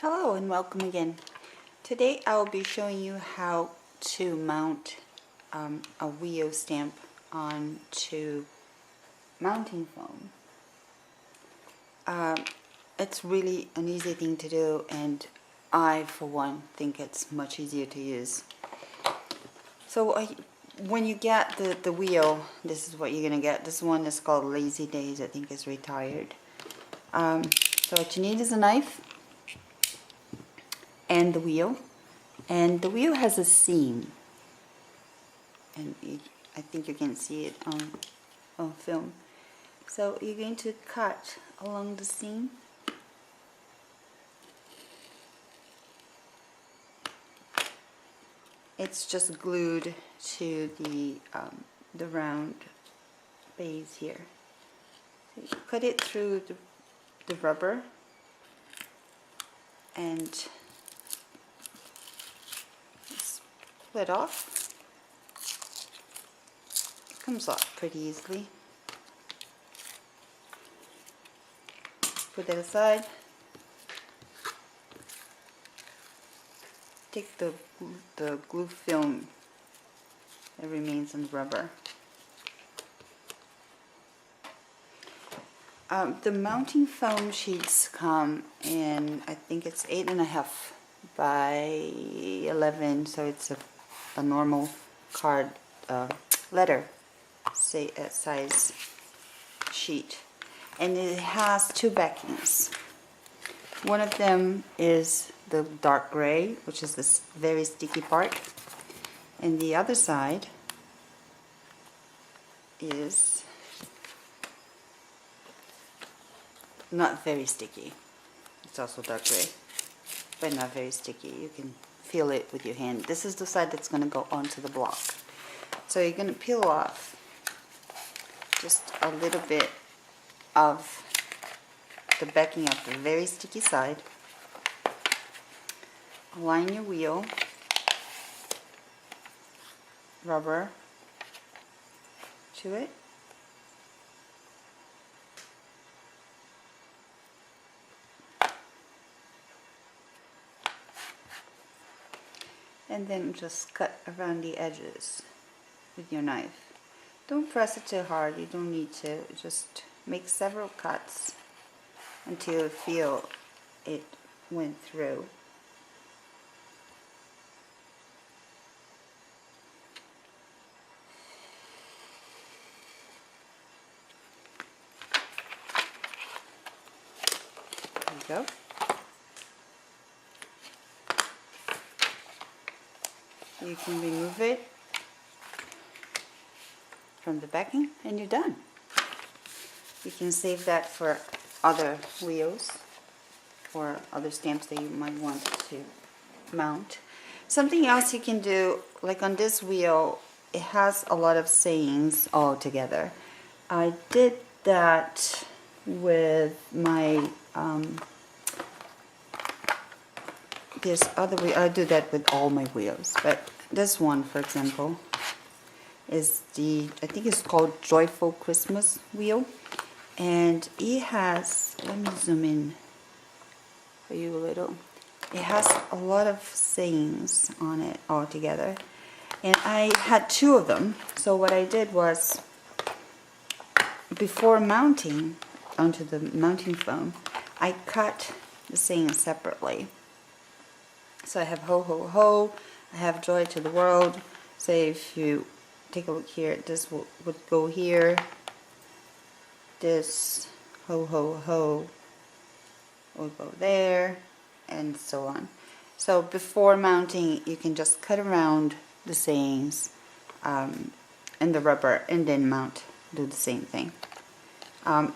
Hello and welcome again. Today I will be showing you how to mount a wheel stamp onto mounting foam. It's really an easy thing to do, and I for one think it's much easier to use. So when you get the wheel, this is what you're gonna get. This one is called Lazy Days, I think is retired. So what you need is a knife and the wheel, and the wheel has a seam, and I think you can see it on film. So you're going to cut along the seam, it's just glued to the round base here. So you cut it through the rubber and split off. It comes off pretty easily. Put that aside. Take the glue film that remains in the rubber. The mounting foam sheets come in, I think it's 8.5 by 11, so it's a normal card letter size sheet, and it has two backings. One of them is the dark gray, which is this very sticky part, and the other side is not very sticky. It's also dark gray, but not very sticky. You can feel it with your hand. This is the side that's going to go onto the block. So you're going to peel off just a little bit of the backing of the very sticky side. Align your wheel, rubber to it. And then just cut around the edges with your knife. Don't press it too hard, you don't need to. Just make several cuts until you feel it went through. There you go. You can remove it from the backing and you're done. You can save that for other wheels or other stamps that you might want to mount. Something else you can do, like on this wheel, it has a lot of sayings all together. I did that with my this other wheel. I do that with all my wheels, but this one, for example, is I think it's called Joyful Christmas wheel, and it has, let me zoom in for you a little, it has a lot of sayings on it all together, and I had two of them. So what I did was, before mounting onto the mounting foam, I cut the sayings separately. So I have ho ho ho, I have joy to the world. Say if you take a look here, this would go here, this ho ho ho will go there, and so on. So before mounting, you can just cut around the sayings and the rubber, and then mount, do the same thing.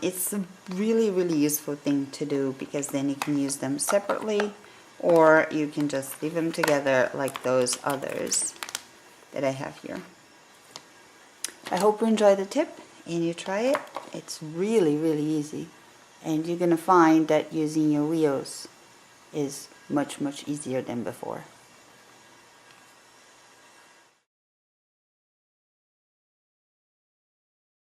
It's a really useful thing to do, because then you can use them separately, or you can just leave them together like those others that I have here. I hope you enjoy the tip and you try it. It's really easy, and you're gonna find that using your wheels is much easier than before.